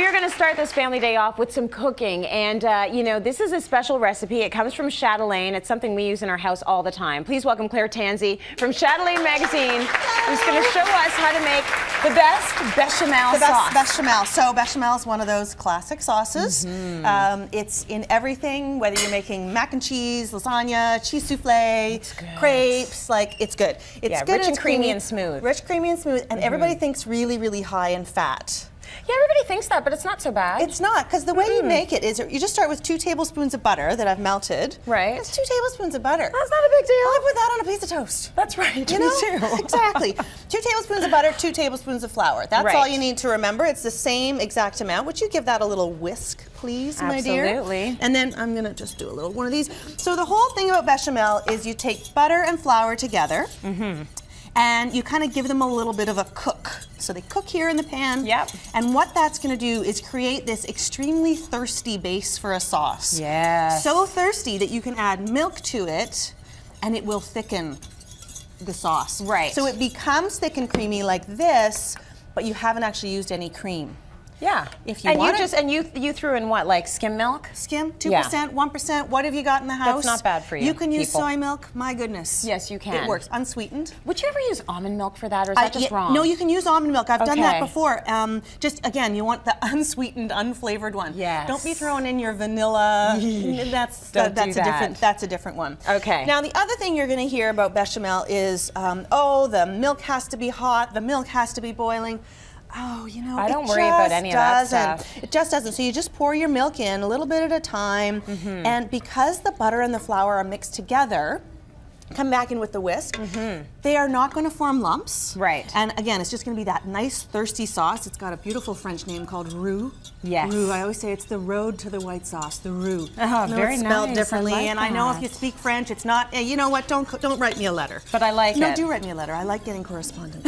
are going to start this family day off with some cooking, and you know, this is a special recipe. It comes from Chatelaine. It's something we use in our house all the time. Please welcome Claire Tansey from Chatelaine magazine, who's going to show us how to make the best bechamel sauce. Bechamel. So bechamel is one of those classic sauces. It's in everything, whether you're making mac and cheese, lasagna, cheese souffle, crepes. Like, it's good. It's good, rich and creamy and smooth. Rich, creamy, and smooth. And everybody thinks really, really high in fat. Yeah, everybody thinks that, but it's not so bad. It's not, because the way you make it is you just start with 2 tablespoons of butter that I've melted. Right. It's 2 tablespoons of butter. That's not a big deal. I put that on a piece of toast. That's right. You know? Me too. Exactly. 2 tablespoons of butter, 2 tablespoons of flour. That's all you need to remember. It's the same exact amount. Would you give that a little whisk, please, my dear? Absolutely. And then I'm going to just do a little one of these. So the whole thing about bechamel is you take butter and flour together. And you kind of give them a little bit of a cook. So they cook here in the pan. Yep. And what that's going to do is create this extremely thirsty base for a sauce. Yes. So thirsty that you can add milk to it and it will thicken the sauce. Right. So it becomes thick and creamy like this, but you haven't actually used any cream. Yeah. If you want it. And you threw in what, like skim milk? Skim, 2%, 1%, what have you got in the house? That's not bad for you. You can use people. soy milk, my goodness. Yes, you can. It works, unsweetened. Would you ever use almond milk for that, or is that just wrong? No, you can use almond milk. I've done that before. Just again, you want the unsweetened, unflavored one. Yes. Don't be throwing in your vanilla. That's a different one. Okay. Now the other thing you're going to hear about bechamel is, oh, the milk has to be hot, the milk has to be boiling. Oh, you know, I don't worry about any of that stuff. It just doesn't. So you just pour your milk in a little bit at a time, and because the butter and the flour are mixed together, come back in with the whisk. They are not going to form lumps. Right. And again, it's just going to be that nice thirsty sauce. It's got a beautiful French name called roux. Yes. Roux. I always say it's the road to the white sauce, the roux. Oh, very it's spelled nice. differently, I like and I know if that. you speak French, it's not. You know what? Don't write me a letter. But I like it. No, do write me a letter. I like getting correspondence.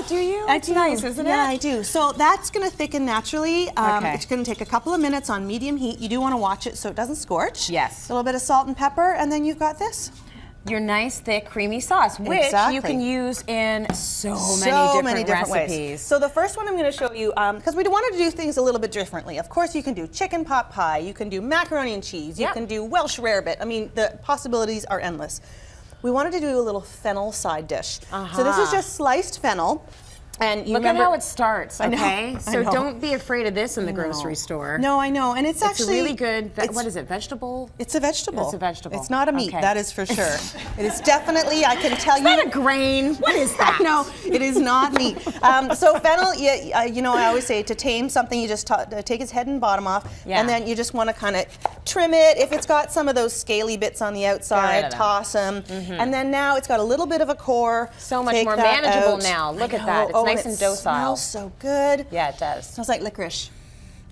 Do you? It's nice, isn't it? Yeah, I do. So that's going to thicken naturally. It's going to take a couple of minutes on medium heat. You do want to watch it so it doesn't scorch. Yes. A little bit of salt and pepper, and then you've got this. Your nice, thick, creamy sauce, which you can use in so many different recipes. Ways. So the first one I'm going to show you, because we wanted to do things a little bit differently. Of course, you can do chicken pot pie, you can do macaroni and cheese, you can do Welsh rarebit. I mean, the possibilities are endless. We wanted to do a little fennel side dish. So this is just sliced fennel. And you Look at how it starts, okay? I know. So don't be afraid of this in the grocery store. No, I know. And it's actually really good, what is it, vegetable? It's a vegetable. It's a vegetable. It's not a meat, that is for sure. It is definitely, I can tell you. It's not a grain. What is that? No, it is not meat. So fennel, you know, I always say to tame something, you just take its head and bottom off, and then you just want to kind of trim it. If it's got some of those scaly bits on the outside, toss them. And then now it's got a little bit of a core. So much more manageable now. Look at that. It's nice and docile. It smells so good. Yeah, it does. It smells like licorice.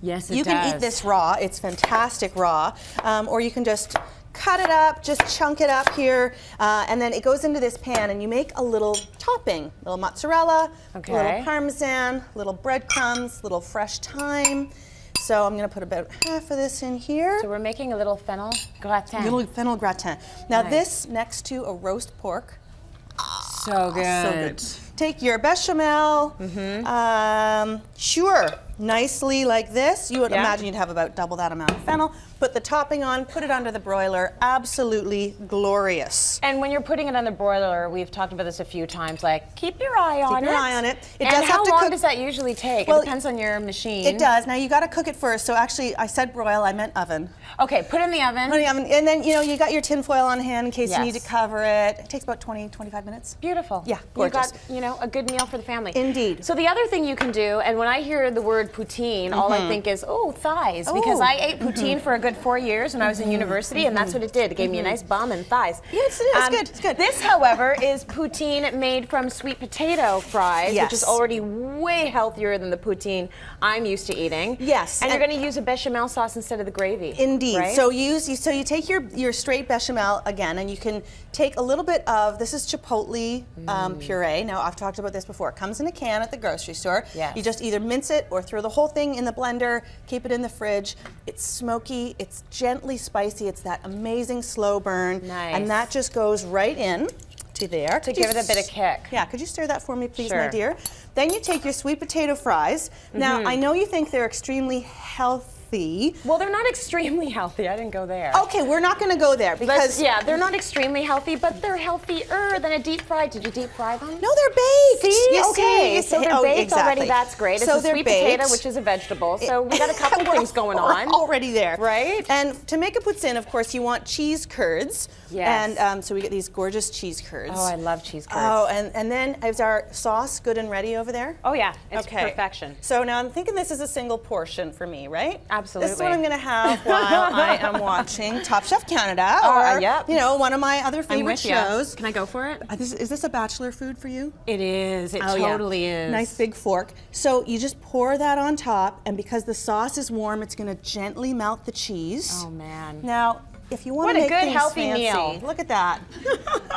Yes, it does. You can eat this raw. It's fantastic raw. Or you can just cut it up, just chunk it up here, and then it goes into this pan, and you make a little topping. A little mozzarella, a little parmesan, little breadcrumbs, little fresh thyme. So I'm going to put about half of this in here. So we're making a little fennel gratin. Little fennel gratin. Now this next to a roast pork. So good. So good. Take your bechamel, nicely like this. You would imagine you'd have about double that amount of fennel. Put the topping on, put it under the broiler. Absolutely glorious. And when you're putting it on the broiler, we've talked about this a few times, like keep your eye on it. Keep your eye on it. And how long does that usually take? Well, it depends on your machine. It does. Now you got to cook it first. So actually, I said broil, I meant oven. Okay, put it in the oven. Put it in the oven. And then, you know, you got your tin foil on hand in case you need to cover it. It takes about 20, 25 minutes. Beautiful. Yeah, gorgeous. You got, you know, a good meal for the family. Indeed. So the other thing you can do, and when I hear the word poutine, all I think is, oh, thighs, because I ate poutine for a good 4 years when I was in university, and that's what it did. It gave me a nice bum and thighs. Yes, it is. It's good. It's good. This, however, is poutine made from sweet potato fries, which is already way healthier than the poutine I'm used to eating. Yes. And you're going to use a bechamel sauce instead of the gravy. Indeed. Right? So you take your straight bechamel again, and you can take a little bit of, this is chipotle puree. Now, I've talked about this before. It comes in a can at the grocery store. Yes. You just either mince it or throw the whole thing in the blender, keep it in the fridge. It's smoky, it's gently spicy, it's that amazing slow burn. Nice. And that just goes right in to there. To give it a bit of kick. Yeah, could you stir that for me, please, Sure. my dear? Then you take your sweet potato fries. Now, I know you think they're extremely healthy. Well, they're not extremely healthy. I didn't go there. Okay, we're not going to go there because yeah, they're not extremely healthy, but they're healthier than a deep fried. Did you deep fry them? no, they're baked. See? You Okay, see? so they're Oh, baked exactly. already. That's great. So It's a they're sweet baked. potato, which is a vegetable. So we got a couple We're things going we're on. already there. Right? And to make a poutine, of course, you want cheese curds. Yes. And so we get these gorgeous cheese curds. Oh, I love cheese curds. Oh, and then is our sauce good and ready over there? Oh, yeah. It's Okay. perfection. So now I'm thinking this is a single portion for me, right? Absolutely. This is what I'm going to have while I am watching Top Chef Canada or, yep. you know, one of my other I'm favorite with ya. shows. Can I go for it? Is this a bachelor food for you? It is. It Oh, yeah. totally is. Nice big fork. So you just pour that on top, and because the sauce is warm, it's going to gently melt the cheese. Oh, man. Now, if you want What to a make good, things healthy fancy, meal. look at that.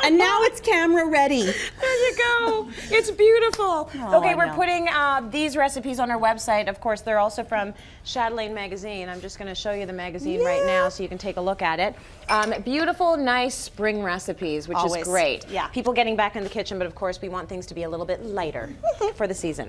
And now it's camera ready. There you go. It's beautiful. Oh, Okay, I we're know. putting these recipes on our website. Of course, they're also from Chatelaine Magazine. I'm just going to show you the magazine right now so you can take a look at it. Beautiful, nice spring recipes, which Always. is great. Yeah. People getting back in the kitchen, but of course, we want things to be a little bit lighter for the season.